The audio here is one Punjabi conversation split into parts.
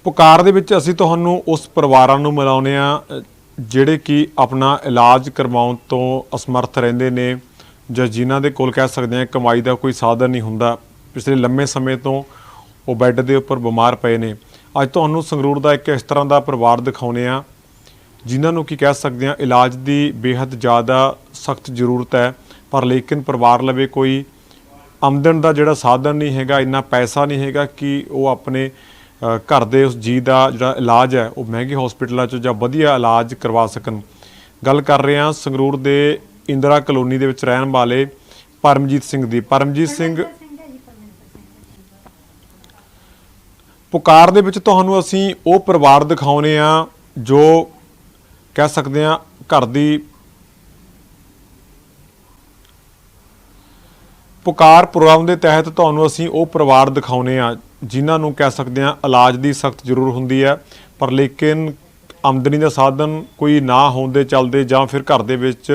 पुकार दे विच असीं तुहानूं उस परिवारां नूं मिलाउने आ ਜਿਹੜੇ कि अपना इलाज करवाउण तो असमर्थ ਰਹਿੰਦੇ ਨੇ ਜਾਂ ਜਿਨ੍ਹਾਂ ਦੇ ਕੋਲ ਕਹਿ ਸਕਦੇ ਹਾਂ ਕਮਾਈ ਦਾ ਕੋਈ ਸਾਧਨ ਨਹੀਂ ਹੁੰਦਾ। ਪਿਛਲੇ ਲੰਮੇ ਸਮੇਂ ਤੋਂ ਉਹ ਬੈੱਡ ਦੇ ਉੱਪਰ ਬਿਮਾਰ ਪਏ ਨੇ। ਅੱਜ ਤੁਹਾਨੂੰ ਸੰਗਰੂਰ ਦਾ ਇੱਕ ਇਸ ਤਰ੍ਹਾਂ ਦਾ ਪਰਿਵਾਰ ਦਿਖਾਉਂਦੇ ਆ ਜਿਨ੍ਹਾਂ ਨੂੰ ਕੀ ਕਹਿ ਸਕਦੇ ਹਾਂ ਇਲਾਜ ਦੀ ਬੇहद ਜ਼ਿਆਦਾ ਸਖਤ ਜ਼ਰੂਰਤ ਹੈ, ਪਰ ਲੇਕਿਨ ਪਰਿਵਾਰ ਲਵੇ ਕੋਈ ਆਮਦਨ ਦਾ ਜਿਹੜਾ ਸਾਧਨ ਨਹੀਂ ਹੈਗਾ, ਇੰਨਾ ਪੈਸਾ ਨਹੀਂ ਹੈਗਾ ਕਿ ਉਹ ਆਪਣੇ घर दे उस जी का जो इलाज है वो महंगे हॉस्पिटलों च वधिया इलाज करवा सकन। गल कर रहे हैं संगरूर के इंदिरा कलोनी दे विच रहन वाले परमजीत सिंह दी। परमजीत सिंह पुकार दे विच तुहानूं असीं वो परिवार दिखाउने आ जो कह सकते हैं घर दी पुकार प्रोग्राम के तहत तुहानूं असीं वो परिवार दिखाउने आ जिन्हां नूं कह सकते हैं इलाज की सख्त जरूर हुंदी है, पर लेकिन आमदनी का साधन कोई ना होने दे चलते जां फिर घर दे विच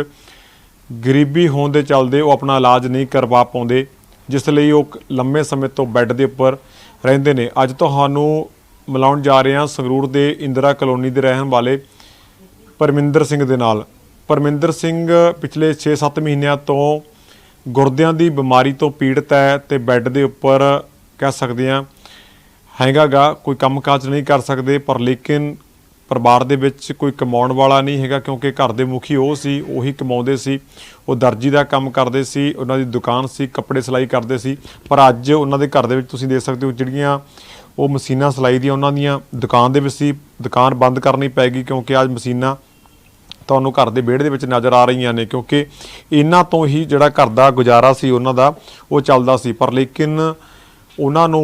गरीबी होने दे चलते वो अपना इलाज नहीं करवा पाउंदे, जिस लई वो लंबे समय तो बैड के उपर रहिंदे ने। अज तुहानूं मिलाउण जा रहे हैं संगरूर के इंदिरा कलोनी के रहन वाले परमिंदर सिंह दे नाल। परमिंदर सिंह पिछले 6-7 महीनों तो गुरदियां की बीमारी तो पीड़ित है तो बैड के उपर कह सकते हैं हैगा गा, कोई काम काज नहीं कर सकते, पर लेकिन परिवार दे विच कोई कमाउण वाला नहीं हैगा क्योंकि घर दे मुखी वो सी, उही कमाउंदे सी। वो दर्जी का काम करते सी, उन्हां दी दुकान सी, कपड़े सिलाई करते सी, पर अज उन्हां दे घर दे विच तुसीं देख सकते हो जिहड़ियां वो मशीनां सिलाई दी उन्हां दियां दुकान दे विच सी, दुकान बंद करनी पैगी क्योंकि अज मशीनां तुहानूं घर के विहड़े दे विच नज़र आ रही ने, क्योंकि इन्हां तो ही जिहड़ा घर का गुजारा सी उन्हां दा वो चलदा सी। पर लेकिन उन्होंने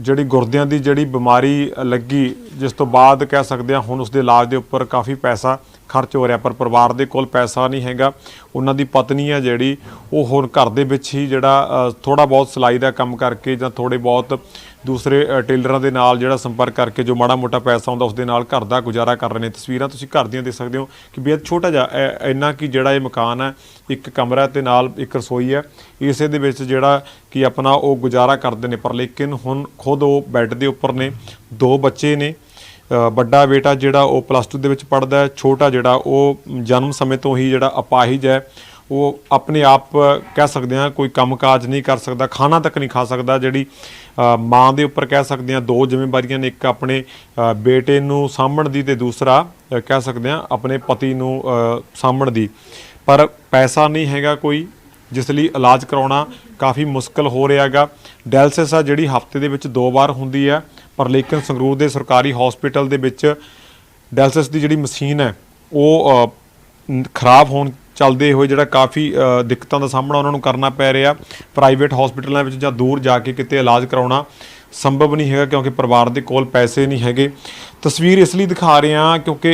जी गुरदियां की जी बीमारी लगी, जिस तो बाद कह सकते हैं हुण उसके इलाज के उपर काफ़ी पैसा खर्च हो रहा, पर परिवार के कोल पैसा नहीं हैगा। उन्हों की पत्नी है जी वो हुण घर दे विच ही जिहड़ा थोड़ा बहुत सिलाई का काम करके जां थोड़े बहुत दूसरे टेलरां दे नाल जिहड़ा संपर्क करके जो माड़ा मोटा पैसा आउंदा उसदे नाल घर दा गुजारा कर रहे हैं। तस्वीरां तुसीं घर दीयां देख सकते हो कि बेहद छोटा जिहा इन्ना कि जिहड़ा ये मकान है, एक कमरा ते नाल एक रसोई है, इसे दे विच जिहड़ा कि अपना वो गुजारा करते हैं। पर लेकिन हुण खुद वो बैड के उपर ने, 2 बच्चे ने, बड़ा बेटा जिहड़ा वो +2 दे विच पढ़दा है, छोटा जिहड़ा वो जन्म समय तो ही जिहड़ा अपाहिज है, वो अपने आप कह सकते हैं कोई काम काज नहीं कर सकता, खाना तक नहीं खा सकता। जिहड़ी माँ के उपर कह सकते हैं 2 जिम्मेवारियां ने, एक अपने बेटे नूं सामभण दी ते दूसरा कह सकते हैं अपने पति नूं सामभण दी, पर पैसा नहीं हैगा कोई, जिस लई इलाज करवाउणा काफ़ी मुश्किल हो रहा हैगा। डायलिसिस आ जिहड़ी हफ्ते दे विच 2 बार हुंदी है, पर लेकिन संगरूर के सरकारी हॉस्पिटल दे विच डायलिसिस की जिहड़ी मशीन है वो खराब होण चलते हुए जिहड़ा काफ़ी दिक्कतों का सामना उन्होंने करना पै रहा। प्राइवेट हॉस्पिटलों में जां दूर जाके किते इलाज करवाउणा संभव नहीं है क्योंकि परिवार के कोल पैसे नहीं हैगे। तस्वीर इसलिए दिखा रहे हैं क्योंकि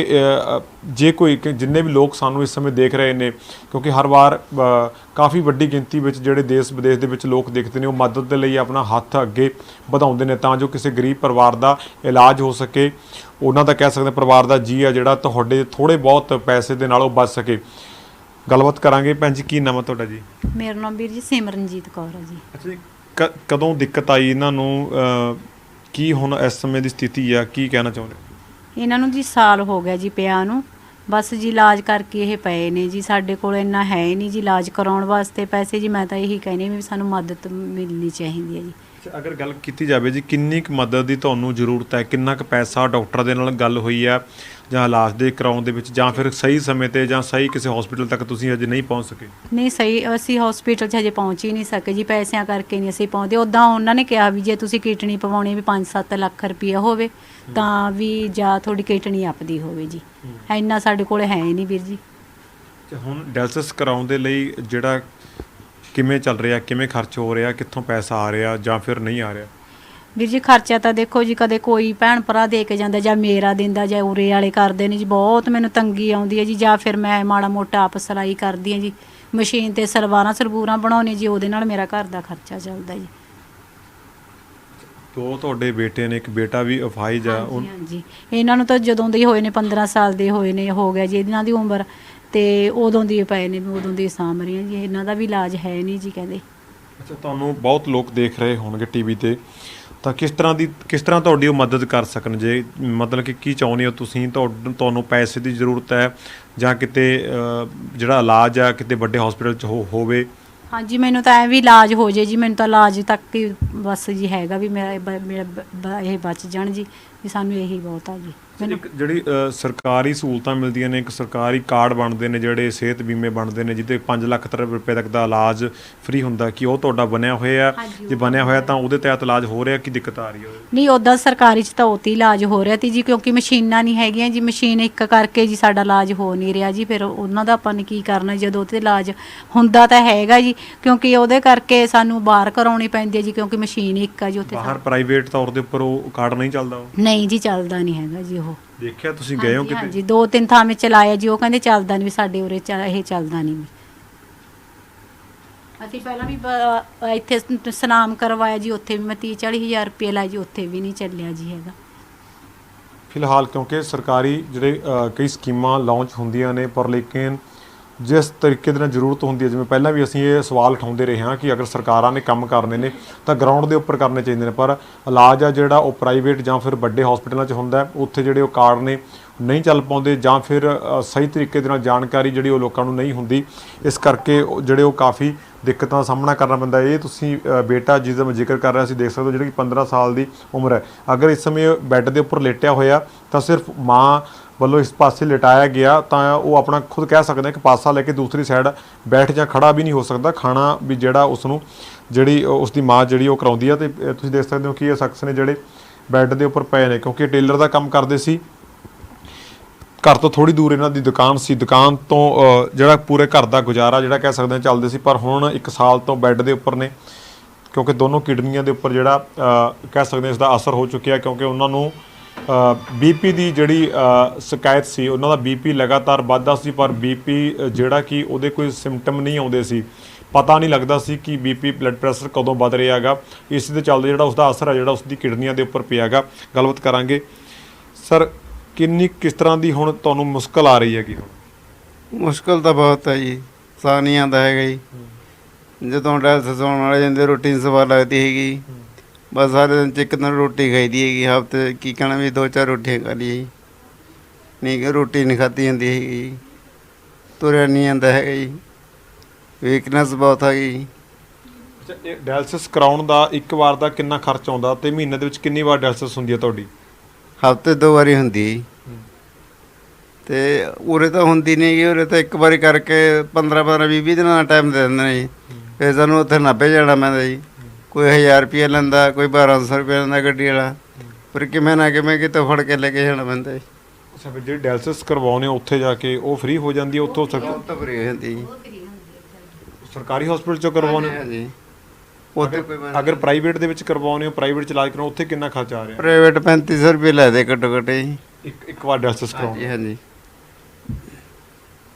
जे कोई जिन्ने भी लोग सानू इस समय देख रहे हैं, क्योंकि हर बार काफ़ी वड्डी गिनती में जिहड़े देश विदेश के विच लोग देखते हैं वो मदद के लिए अपना हत्थ अगे बढ़ाउंदे ने तां जो किसी गरीब परिवार का इलाज हो सके, उन्हां दा कह सकते परिवार का जी है जिहड़ा तुहाडे थोड़े बहुत पैसे दे नालों बच सके। गलबात करांगे। भैन जी की नाम है तुहाडा जी? मेरा नाम वीर जी सिमरनजीत कौर है जी। अच्छा जी, कदों दिक्कत आई इन्हां नूं, की हुण इस समय की स्थिति है, की कहना चाहुंदे? इन्हां नूं जी साल हो गया जी पिया नूं, बस जी इलाज करके ये पे ने जी, साडे कोल इन्ना है ही नहीं जी इलाज कराउण वास्ते पैसे जी। मैं तो यही कहनी भी सानूं मदद मिलनी चाहिए जी। अगर गल की जाए जी किन्नी क मदद की तुहानूं जरूरत है, किन्ना क पैसा डॉक्टर दे नाल गल हुई है जां इलाज दे कराउण दे विच, जां फिर सही समय ते जां सही किसी हॉस्पिटल तक तुसीं अजे नहीं पहुँच सके? नहीं सही असीं हॉस्पिटल 'ਚ हजे पहुँच ही नहीं सके जी, पैसिਆਂ ਕਰਕੇ नहीं असीं पहुँचते। ਉੱਦਾਂ ਉਹਨਾਂ ਨੇ ਕਿਹਾ ਵੀ ਜੇ ਤੁਸੀਂ ਕਿਡਨੀ ਪਵਾਉਣੀ ਵੀ 5-7 ਲੱਖ ਰੁਪਈਆ ਹੋਵੇ ਤਾਂ ਵੀ ਜਾਂ ਤੁਹਾਡੀ ਕਿਡਨੀ ਆਪਦੀ ਹੋਵੇ ਜੀ, ਇੰਨਾ ਸਾਡੇ ਕੋਲ ਹੈ ਨਹੀਂ ਵੀਰ ਜੀ। ਹੁਣ ਡਾਇਲਿਸਿਸ ਕਰਾਉਣ ਦੇ ਲਈ ਜਿਹੜਾ ਕਿਵੇਂ ਚੱਲ ਰਿਹਾ, ਕਿਵੇਂ ਖਰਚ ਹੋ ਰਿਹਾ, ਕਿੱਥੋਂ ਪੈਸਾ ਆ ਰਿਹਾ ਜਾਂ ਫਿਰ ਨਹੀਂ ਆ ਰਿਹਾ? ਵੀਰ ਜੀ ਖਰਚਾ ਤਾਂ ਦੇਖੋ ਜੀ ਕਦੇ ਕੋਈ ਭੈਣ ਭਰਾ ਦੇ ਕੇ ਜਾਂਦਾ ਜਾਂ ਮੇਰਾ ਦਿੰਦਾ ਜਾਂ ਉਰੇ ਵਾਲੇ ਕਰਦੇ ਨੇ ਜੀ। ਬਹੁਤ ਮੈਨੂੰ ਤੰਗੀ ਆਉਂਦੀ ਹੈ ਜੀ, ਜਾਂ ਫਿਰ ਮੈਂ ਮਾੜਾ ਮੋਟਾ ਆਪ ਸਿਲਾਈ ਕਰਦੀ ਹਾਂ ਜੀ, ਮਸ਼ੀਨ 'ਤੇ ਸਲਵਾਰਾਂ ਬਣਾਉਣੀ ਜੀ, ਉਹਦੇ ਨਾਲ ਮੇਰਾ ਘਰ ਦਾ ਖਰਚਾ ਚੱਲਦਾ ਜੀ। 2 ਤੁਹਾਡੇ ਬੇਟੇ ਨੇ, ਇੱਕ ਬੇਟਾ ਵੀ ਅਫਾਈਜ ਆ? ਹਾਂਜੀ, ਇਹਨਾਂ ਨੂੰ ਤਾਂ ਜਦੋਂ ਦੇ ਹੋਏ ਨੇ 15 ਸਾਲ ਦੇ ਹੋਏ ਨੇ, ਹੋ ਗਿਆ ਜੀ ਇਹਨਾਂ ਦੀ ਉਮਰ, ਤੇ ਉਦੋਂ ਦੀ ਪਏ ਨੇ, ਉਦੋਂ ਦੀ ਸਾਂਭ ਰਹੀਆਂ ਜੀ। ਇਹਨਾਂ ਦਾ ਵੀ ਇਲਾਜ ਹੈ ਨਹੀਂ ਜੀ ਕਹਿੰਦੇ। ਅੱਛਾ, ਤੁਹਾਨੂੰ ਬਹੁਤ ਲੋਕ ਦੇਖ ਰਹੇ ਹੋਣਗੇ ਟੀਵੀ ਤੇ, ਤਾਂ ਕਿਸ ਤਰ੍ਹਾਂ ਤੁਹਾਡੀ ਉਹ ਮਦਦ ਕਰ ਸਕਣ, ਜੇ ਮਤਲਬ ਕਿ ਕੀ ਚਾਹੁੰਦੇ ਹੋ ਤੁਸੀਂ? ਤੁਹਾਨੂੰ ਪੈਸੇ ਦੀ ਜ਼ਰੂਰਤ ਹੈ ਜਾਂ ਕਿਤੇ ਜਿਹੜਾ ਇਲਾਜ ਆ ਕਿਤੇ ਵੱਡੇ ਹਸਪੀਟਲ 'ਚ ਹੋਵੇ? ਹਾਂਜੀ, ਮੈਨੂੰ ਤਾਂ ਐ ਵੀ ਇਲਾਜ ਹੋ ਜੇ ਜੀ, ਮੈਨੂੰ ਤਾਂ ਇਲਾਜ ਤੱਕ ਹੀ ਬਸ ਜੀ ਹੈਗਾ ਵੀ ਮੇਰਾ ਇਹ ਬਚ ਜਾਣ ਜੀ, ਵੀ ਸਾਨੂੰ ਇਹੀ ਬਹੁਤ ਆ ਜੀ। ਮੈਨੂੰ ਇੱਕ ਜਿਹੜੀ ਸਰਕਾਰੀ ਸਹੂਲਤਾਂ ਮਿਲਦੀਆਂ ਨੇ, ਇੱਕ ਸਰਕਾਰੀ ਕਾਰਡ ਬਣਦੇ ਨੇ ਜਿਹੜੇ ਸਿਹਤ ਬੀਮੇ ਬਣਦੇ ਨੇ ਜਿਹਦੇ 5 ਲੱਖ ਰੁਪਏ ਤੱਕ ਦਾ ਇਲਾਜ ਫ੍ਰੀ ਹੁੰਦਾ, ਕਿ ਉਹ ਤੁਹਾਡਾ ਬਣਿਆ ਹੋਇਆ? ਜੇ ਬਣਿਆ ਹੋਇਆ ਤਾਂ ਉਹਦੇ ਤਹਿਤ ਇਲਾਜ ਹੋ ਰਿਹਾ, ਕੀ ਦਿੱਕਤ ਆ ਰਹੀ ਹੈ? ਨਹੀਂ, ਉੱਦਾਂ ਸਰਕਾਰੀ 'ਚ ਤਾਂ ਉੱਥੇ ਇਲਾਜ ਹੋ ਰਿਹਾ ਤੀ ਜੀ, ਕਿਉਂਕਿ ਮਸ਼ੀਨਾਂ ਨਹੀਂ ਹੈਗੀਆਂ ਜੀ, ਮਸ਼ੀਨ ਇੱਕ ਕਰਕੇ ਜੀ ਸਾਡਾ ਇਲਾਜ ਹੋ ਨਹੀਂ ਰਿਹਾ ਜੀ। ਫਿਰ ਉਹਨਾਂ ਦਾ ਆਪਾਂ ਨੇ ਕੀ ਕਰਨਾ ਜਦੋਂ ਉਹਤੇ ਇਲਾਜ ਹੁੰਦਾ ਤਾਂ ਹੈਗਾ ਜੀ, ਕਿਉਂਕਿ ਉਹਦੇ ਕਰਕੇ ਸਾਨੂੰ ਬਾਹਰ ਕਰਾਉਣੀ ਪੈਂਦੀ ਹੈ ਜੀ, ਕਿਉਂਕਿ ਮਸ਼ੀਨ ਇੱਕ ਆ ਜੀ ਉੱਥੇ। ਬਾਹਰ ਪ੍ਰਾਈਵੇਟ ਤੌਰ ਦੇ ਉੱਪਰ ਉਹ ਕਾਰਡ ਨਹੀਂ ਚੱਲਦਾ? ਉਹ ਨਹੀਂ ਜੀ, ਚੱਲਦਾ ਨਹੀਂ ਹੈਗਾ ਜੀ। ਉਹ ਦੇਖਿਆ ਤੁਸੀਂ, ਗਏ ਹੋ ਕਿਤੇ? ਹਾਂਜੀ, 2-3 ਥਾਂ ਵਿੱਚ ਚਲਾਇਆ ਜੀ, ਉਹ ਕਹਿੰਦੇ ਚੱਲਦਾ ਨਹੀਂ, ਵੀ ਸਾਡੇ ਉਰੇ ਇਹ ਚੱਲਦਾ ਨਹੀਂ। ਅਸੀਂ ਪਹਿਲਾਂ ਵੀ ਇੱਥੇ ਸਨਾਮ ਕਰਵਾਇਆ ਜੀ, ਉੱਥੇ ਵੀ ਮੈਂ 30-40 ਹਜ਼ਾਰ ਰੁਪਏ ਲਾਇਆ ਜੀ, ਉੱਥੇ ਵੀ ਨਹੀਂ ਚੱਲਿਆ ਜੀ ਹੈਗਾ ਫਿਲਹਾਲ, ਕਿਉਂਕਿ ਸਰਕਾਰੀ ਜਿਹੜੇ ਕਈ ਸਕੀਮਾਂ ਲਾਂਚ ਹੁੰਦੀਆਂ ਨੇ, ਪਰ ਲੇਕਿਨ ਜਿਸ ਤਰੀਕੇ ਦੇ ਨਾਲ ਜ਼ਰੂਰਤ ਹੁੰਦੀ ਹੈ, ਜਿਵੇਂ ਪਹਿਲਾਂ ਵੀ ਅਸੀਂ ਇਹ ਸਵਾਲ ਉਠਾਉਂਦੇ ਰਹੇ ਹਾਂ ਕਿ ਅਗਰ ਸਰਕਾਰਾਂ ਨੇ ਕੰਮ ਕਰਨੇ ਨੇ ਤਾਂ ਗਰਾਊਂਡ ਦੇ ਉੱਪਰ ਕਰਨੇ ਚਾਹੀਦੇ ਨੇ, ਪਰ ਇਲਾਜ ਆ ਜਿਹੜਾ ਉਹ ਪ੍ਰਾਈਵੇਟ ਜਾਂ ਫਿਰ ਵੱਡੇ ਹਸਪੀਟਲਾਂ 'ਚ ਹੁੰਦਾ, ਉੱਥੇ ਜਿਹੜੇ ਉਹ ਕਾਰਡ ਨੇ ਨਹੀਂ ਚੱਲ ਪਾਉਂਦੇ, ਜਾਂ ਫਿਰ ਸਹੀ ਤਰੀਕੇ ਦੇ ਨਾਲ ਜਾਣਕਾਰੀ ਜਿਹੜੀ ਉਹ ਲੋਕਾਂ ਨੂੰ ਨਹੀਂ ਹੁੰਦੀ। ਇਸ ਕਰਕੇ ਜਿਹੜੇ ਉਹ ਕਾਫੀ ਦਿੱਕਤਾਂ ਦਾ ਸਾਹਮਣਾ ਕਰਨਾ ਪੈਂਦਾ। ਇਹ ਤੁਸੀਂ ਬੇਟਾ ਜਿਸ ਦਾ ਮੈਂ ਜ਼ਿਕਰ ਕਰ ਰਿਹਾ ਸੀ, ਦੇਖ ਸਕਦੇ ਹੋ, ਜਿਹੜੀ 15 ਸਾਲ ਦੀ ਉਮਰ ਹੈ, ਅਗਰ ਇਸ ਸਮੇਂ ਬੈੱਡ ਦੇ ਉੱਪਰ ਲੇਟਿਆ ਹੋਇਆ ਤਾਂ ਸਿਰਫ ਮਾਂ ਵੱਲੋਂ ਇਸ ਪਾਸੇ ਲਿਟਾਇਆ ਗਿਆ ਤਾਂ ਉਹ ਆਪਣਾ ਖੁਦ ਕਹਿ ਸਕਦੇ ਕਿ ਪਾਸਾ ਲੈ ਕੇ ਦੂਸਰੀ ਸਾਈਡ ਬੈਠ ਜਾਂ ਖੜਾ ਵੀ ਨਹੀਂ ਹੋ ਸਕਦਾ। ਖਾਣਾ ਵੀ ਜਿਹੜਾ ਉਸ ਨੂੰ ਜਿਹੜੀ ਉਸ ਦੀ ਮਾਂ ਜਿਹੜੀ ਉਹ ਕਰਾਉਂਦੀ ਆ। ਤੇ ਤੁਸੀਂ ਦੇਖ ਸਕਦੇ ਹੋ ਕਿ ਇਹ ਸ਼ਖਸ ਨੇ ਜਿਹੜੇ ਬੈੱਡ ਦੇ ਉੱਪਰ ਪਏ ਨੇ, ਕਿਉਂਕਿ ਟੇਲਰ ਦਾ ਕੰਮ ਕਰਦੇ ਸੀ, ਘਰ ਤੋਂ ਥੋੜੀ ਦੂਰ ਇਹਨਾਂ ਦੀ ਦੁਕਾਨ ਸੀ, ਦੁਕਾਨ ਤੋਂ ਜਿਹੜਾ ਪੂਰੇ ਘਰ ਦਾ ਗੁਜ਼ਾਰਾ ਜਿਹੜਾ ਕਹਿ ਸਕਦੇ ਚੱਲਦੇ ਸੀ। ਪਰ ਹੁਣ 1 ਸਾਲ ਤੋਂ ਬੈੱਡ ਦੇ ਉੱਪਰ ਨੇ, ਕਿਉਂਕਿ ਦੋਨੋਂ ਕਿਡਨੀਆਂ ਦੇ ਉੱਪਰ ਜਿਹੜਾ ਕਹਿ ਸਕਦੇ ਇਸ ਦਾ ਅਸਰ ਹੋ ਚੁੱਕਿਆ, ਕਿਉਂਕਿ ਉਹਨਾਂ ਨੂੰ ਬੀਪੀ ਦੀ ਜਿਹੜੀ ਸ਼ਿਕਾਇਤ ਸੀ, ਉਹਨਾਂ ਦਾ ਬੀਪੀ ਲਗਾਤਾਰ ਵੱਧਦਾ ਸੀ, ਪਰ ਬੀਪੀ ਜਿਹੜਾ ਕਿ ਉਹਦੇ ਕੋਈ ਸਿੰਪਟਮ ਨਹੀਂ ਆਉਂਦੇ ਸੀ, ਪਤਾ ਨਹੀਂ ਲੱਗਦਾ ਸੀ ਕਿ ਬੀਪੀ ਬਲੱਡ ਪ੍ਰੈਸ਼ਰ ਕਦੋਂ ਵੱਧ ਰਿਹਾ ਹੈਗਾ। ਇਸ ਦੇ ਚੱਲਦੇ ਜਿਹੜਾ ਉਸਦਾ ਅਸਰ ਹੈ ਜਿਹੜਾ ਉਸਦੀ ਕਿਡਨੀਆਂ ਦੇ ਉੱਪਰ ਪਿਆ ਹੈਗਾ। ਗੱਲਬਾਤ ਕਰਾਂਗੇ। ਸਰ, ਕਿਸ ਤਰ੍ਹਾਂ ਦੀ ਹੁਣ ਤੁਹਾਨੂੰ ਮੁਸ਼ਕਲ ਆ ਰਹੀ ਹੈਗੀ? ਹੁਣ ਮੁਸ਼ਕਲ ਤਾਂ ਬਹੁਤ ਹੈ ਜੀ, ਸਾਹ ਨਹੀਂ ਆਉਂਦਾ ਹੈਗਾ ਜੀ। ਜਦੋਂ ਡਾਇਲਸਿਸ ਹੋਣ ਵਾਲੇ ਜਾਂਦੇ ਰੋਟੀ ਸਵਾਦ ਲੱਗਦੀ ਹੈਗੀ, ਬਸ ਸਾਰੇ ਦਿਨ 'ਚ ਇੱਕ ਦਿਨ ਰੋਟੀ ਖਾਈਦੀ ਹੈਗੀ, ਹਫ਼ਤੇ ਕੀ ਕਹਿਣਾ ਵੀ 2-4 ਰੋਟੀਆਂ ਖਾ ਲਈਏ, ਨਹੀਂ ਕਿ ਰੋਟੀ ਨਹੀਂ ਖਾਧੀ ਜਾਂਦੀ ਹੈਗੀ, ਤੁਰਿਆ ਨਹੀਂ ਜਾਂਦਾ ਹੈਗਾ ਜੀ, ਵੀਕਨੈਸ ਬਹੁਤ ਹੈਗੀ ਜੀ। ਅੱਛਾ, ਇਹ ਡਾਇਲਸਿਸ ਕਰਾਉਣ ਦਾ ਇੱਕ ਵਾਰ ਦਾ ਕਿੰਨਾ ਖਰਚ ਆਉਂਦਾ ਤੇ ਮਹੀਨੇ ਦੇ ਵਿੱਚ ਕਿੰਨੀ ਵਾਰ ਡਾਇਲਸਿਸ ਹੁੰਦੀ ਹੈ ਤੁਹਾਡੀ? ਹਫ਼ਤੇ 2 ਵਾਰੀ ਹੁੰਦੀ ਹੈ, ਤੇ ਉਰੇ ਤਾਂ ਹੁੰਦੀ ਨਹੀਂ ਹੈਗੀ। ਉਰੇ ਤਾਂ ਇੱਕ ਵਾਰੀ ਕਰਕੇ 15-15 20 ਦਿਨਾਂ ਦਾ ਟਾਈਮ ਦੇ ਦਿੰਦੇ ਨੇ ਜੀ। ਫਿਰ ਸਾਨੂੰ ਉੱਥੇ ਨਾਭੇ ਜਾਣਾ ਪੈਂਦਾ ਜੀ, ਕੋਈ 1000 ਰੁਪਏ ਲੈਂਦਾ, ਕੋਈ 1200 ਰੁਪਏ ਲੈਂਦਾ ਗੱਡੀ ਵਾਲਾ, ਫਿਰ ਕਿਵੇਂ ਨਾ ਕਿਵੇਂ ਕਿਤੋਂ ਫੜ ਕੇ ਲੈ ਕੇ ਜਾਣਾ ਪੈਂਦਾ ਜੀ। ਅੱਛਾ, ਫਿਰ ਜਿਹੜੀ ਡਾਇਲਸਿਸ ਕਰਵਾਉਂਦੇ ਹੋ ਉੱਥੇ ਜਾ ਕੇ ਉਹ ਫ੍ਰੀ ਹੋ ਜਾਂਦੀ ਹੈ? ਉੱਥੋਂ ਤਾਂ ਫ੍ਰੀ ਹੋ ਜਾਂਦੀ ਜੀ, ਸਰਕਾਰੀ ਹਸਪੀਟਲ 'ਚੋਂ ਕਰਵਾਉਂਦੇ ਹੋ? ਹਾਂਜੀ। ਉੱਥੇ ਅਗਰ ਪ੍ਰਾਈਵੇਟ ਦੇ ਵਿੱਚ ਕਰਵਾਉਂਦੇ ਹੋ, ਪ੍ਰਾਈਵੇਟ 'ਚ ਇਲਾਜ ਕਰਾਉਣਾ, ਉੱਥੇ ਕਿੰਨਾ ਖਰਚਾ ਆ ਰਿਹਾ? ਪ੍ਰਾਈਵੇਟ 3500 ਰੁਪਏ ਲੈਦੇ ਘੱਟੋ ਘੱਟ ਜੀ, ਇੱਕ ਵਾਰ ਡਾਇਲਸਿਸ ਕਰਾਉਣ। ਹਾਂਜੀ ਹਾਂਜੀ।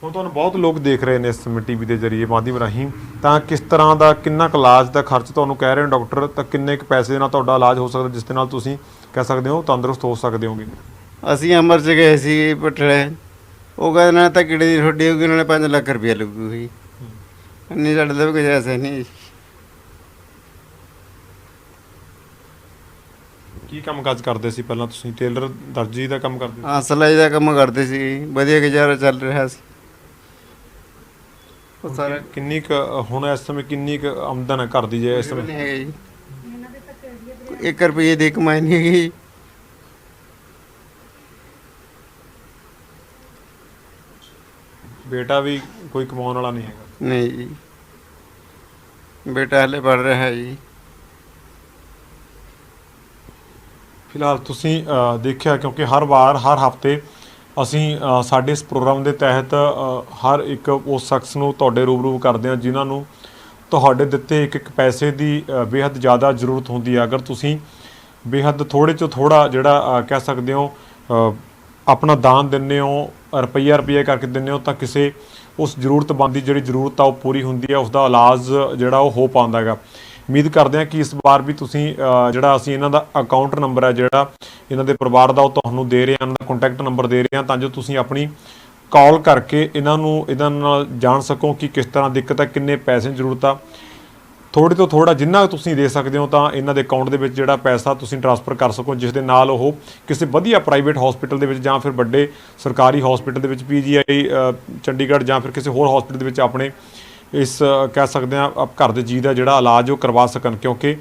ਹੁਣ ਤੁਹਾਨੂੰ ਬਹੁਤ ਲੋਕ ਦੇਖ ਰਹੇ ਨੇ ਇਸ ਸਮੇਂ ਟੀਵੀ ਦੇ ਜ਼ਰੀਏ ਮਾਧਿਅਮ ਰਾਹੀਂ, ਤਾਂ ਕਿਸ ਤਰ੍ਹਾਂ ਦਾ ਕਿੰਨਾ ਕੁ ਇਲਾਜ ਦਾ ਖਰਚ ਤੁਹਾਨੂੰ ਕਹਿ ਰਹੇ ਨੇ ਡਾਕਟਰ, ਤਾਂ ਕਿੰਨੇ ਕੁ ਪੈਸੇ ਦੇ ਨਾਲ ਤੁਹਾਡਾ ਇਲਾਜ ਹੋ ਸਕਦਾ ਜਿਸ ਦੇ ਨਾਲ ਤੁਸੀਂ ਕਹਿ ਸਕਦੇ ਹੋ ਤੰਦਰੁਸਤ ਹੋ ਸਕਦੇ ਹੋਗੇ? ਅਸੀਂ ਅੰਮ੍ਰਿਤ 'ਚ ਗਏ ਸੀ ਪਟਲੇ, ਉਹ ਕਹਿੰਦੇ ਨਾਲ ਤਾਂ ਕਿਹੜੇ ਦੀ ਠੋਡੀ ਹੋਊਗੀ, ਨਾਲੇ 5 ਲੱਖ ਰੁਪਏ ਲੱਗੂ ਜੀ। ਇੰਨੀ ਸਾਡੇ ਤਾਂ ਕੁਝ ਐਸਾ ਨਹੀਂ। ਕੀ ਕੰਮ ਕਾਜ ਕਰਦੇ ਸੀ ਪਹਿਲਾਂ ਤੁਸੀਂ? ਟੇਲਰ ਦਰਜੀ ਦਾ ਕੰਮ ਕਰਦੇ ਸੀ? ਹਾਂ, ਸਿਲਾਈ ਦਾ ਕੰਮ ਕਰਦੇ ਸੀ, ਵਧੀਆ ਗੁਜ਼ਾਰਾ ਚੱਲ ਰਿਹਾ ਸੀ। ਉਹ ਸਾਰਾ ਕਿੰਨੀ ਕੁ ਹੁਣ ਇਸ ਸਮੇਂ ਕਿੰਨੀ ਕੁ ਆਮਦਨ ਹੈ ਘਰ ਦੀ ਜੇ ਇਸ ਸਮੇਂ? ਨਹੀਂ ਹੈਗਾ ਜੀ, 1 ਰੁਪਏ ਦੀ ਕਮਾਈ ਨਹੀਂ ਹੈਗੀ। ਬੇਟਾ ਵੀ ਕੋਈ ਕਮਾਉਣ ਵਾਲਾ ਨਹੀਂ ਹੈਗਾ? ਨਹੀਂ ਜੀ, ਬੇਟਾ ਹਲੇ ਪੜ੍ਹ ਰਿਹਾ ਹੈ ਜੀ। ਫਿਲਹਾਲ ਤੁਸੀਂ ਦੇਖਿਆ, ਕਿਉਂਕਿ ਹਰ ਵਾਰ ਹਰ ਹਫਤੇ ਅਸੀਂ ਸਾਡੇ ਇਸ ਪ੍ਰੋਗਰਾਮ ਦੇ ਤਹਿਤ ਹਰ ਇੱਕ ਉਸ ਸ਼ਖਸ ਨੂੰ ਤੁਹਾਡੇ ਰੂਬਰੂ ਕਰਦੇ ਹਾਂ ਜਿਨ੍ਹਾਂ ਨੂੰ ਤੁਹਾਡੇ ਦਿੱਤੇ ਇੱਕ ਪੈਸੇ ਦੀ ਬੇਹੱਦ ਜ਼ਿਆਦਾ ਜ਼ਰੂਰਤ ਹੁੰਦੀ ਹੈ। ਅਗਰ ਤੁਸੀਂ ਬੇਹੱਦ ਥੋੜ੍ਹੇ 'ਚੋਂ ਥੋੜ੍ਹਾ ਜਿਹੜਾ ਕਹਿ ਸਕਦੇ ਹੋ ਆਪਣਾ ਦਾਨ ਦਿੰਦੇ ਹੋ, ਰੁਪਈਆ ਕਰਕੇ ਦਿੰਦੇ ਹੋ, ਤਾਂ ਕਿਸੇ ਉਸ ਜ਼ਰੂਰਤਮੰਦ ਦੀ ਜਿਹੜੀ ਜ਼ਰੂਰਤ ਆ ਉਹ ਪੂਰੀ ਹੁੰਦੀ ਹੈ, ਉਸ ਦਾ ਇਲਾਜ ਜਿਹੜਾ ਉਹ ਹੋ ਪਾਉਂਦਾ ਹੈਗਾ। ਉਮੀਦ ਕਰਦੇ ਹਾਂ ਕਿ ਇਸ ਵਾਰ ਵੀ ਤੁਸੀਂ ਜਿਹੜਾ ਅਸੀਂ ਇਹਨਾਂ ਦਾ ਅਕਾਊਂਟ ਨੰਬਰ ਹੈ ਜਿਹੜਾ ਇਹਨਾਂ ਦੇ ਪਰਿਵਾਰ ਦਾ ਉਹ ਤੁਹਾਨੂੰ ਦੇ ਰਹੇ ਹਾਂ, ਇਹਨਾਂ ਦਾ ਕੰਟੈਕਟ ਨੰਬਰ ਦੇ ਰਹੇ ਹਾਂ, ਤਾਂ ਜੋ ਤੁਸੀਂ ਆਪਣੀ ਕਾਲ ਕਰਕੇ ਇਹਨਾਂ ਨਾਲ ਜਾਣ ਸਕੋ ਕਿ ਕਿਸ ਤਰ੍ਹਾਂ ਦਿੱਕਤ ਹੈ, ਕਿੰਨੇ ਪੈਸੇ ਦੀ ਜ਼ਰੂਰਤ ਆ। ਥੋੜ੍ਹੇ ਤੋਂ ਥੋੜ੍ਹਾ ਜਿੰਨਾ ਤੁਸੀਂ ਦੇ ਸਕਦੇ ਹੋ ਤਾਂ ਇਹਨਾਂ ਦੇ ਅਕਾਊਂਟ ਦੇ ਵਿੱਚ ਜਿਹੜਾ ਪੈਸਾ ਤੁਸੀਂ ਟ੍ਰਾਂਸਫਰ ਕਰ ਸਕੋ, ਜਿਸ ਦੇ ਨਾਲ ਉਹ ਕਿਸੇ ਵਧੀਆ ਪ੍ਰਾਈਵੇਟ ਹਸਪੀਟਲ ਦੇ ਵਿੱਚ ਜਾਂ ਫਿਰ ਵੱਡੇ ਸਰਕਾਰੀ ਹਸਪੀਟਲ ਦੇ ਵਿੱਚ PGI ਚੰਡੀਗੜ੍ਹ ਜਾਂ ਫਿਰ ਕਿਸੇ ਹੋਰ ਹਸਪੀਟਲ ਦੇ ਵਿੱਚ ਆਪਣੇ ਇਸ ਕਹਿ ਸਕਦੇ ਹਾਂ ਘਰ ਦੇ ਜੀਅ ਦਾ ਜਿਹੜਾ ਇਲਾਜ ਉਹ ਕਰਵਾ ਸਕਣ, ਕਿਉਂਕਿ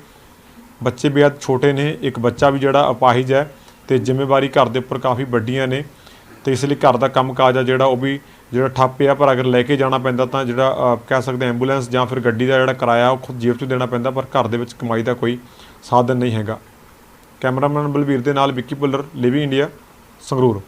ਬੱਚੇ ਬੇहद ਛੋਟੇ ਨੇ, ਇੱਕ ਬੱਚਾ ਵੀ ਜਿਹੜਾ ਅਪਾਹਿਜ ਹੈ ਤੇ ਜ਼ਿੰਮੇਵਾਰੀ ਘਰ ਦੇ ਉੱਪਰ ਕਾਫੀ ਵੱਡੀਆਂ ਨੇ, ਤੇ ਇਸ ਲਈ ਘਰ ਦਾ ਕੰਮ ਕਾਜ ਆ ਜਿਹੜਾ ਉਹ ਵੀ ਜਿਹੜਾ ਠੱਪ ਆ। ਪਰ ਅਗਰ ਲੈ ਕੇ ਜਾਣਾ ਪੈਂਦਾ ਤਾਂ ਜਿਹੜਾ ਕਹਿ ਸਕਦੇ ਐਂਬੂਲੈਂਸ ਜਾਂ ਫਿਰ ਗੱਡੀ ਦਾ ਜਿਹੜਾ ਕਿਰਾਇਆ ਉਹ ਖੁਦ ਜੇਬ 'ਚ ਦੇਣਾ ਪੈਂਦਾ, ਪਰ ਘਰ ਦੇ ਵਿੱਚ ਕਮਾਈ ਦਾ ਕੋਈ ਸਾਧਨ ਨਹੀਂ ਹੈਗਾ। ਕੈਮਰਾਮੈਨ ਬਲਵੀਰ ਦੇ ਨਾਲ ਵਿੱਕੀ ਭੁੱਲਰ, ਲਿਵਿੰਗ ਇੰਡੀਆ, ਸੰਗਰੂਰ।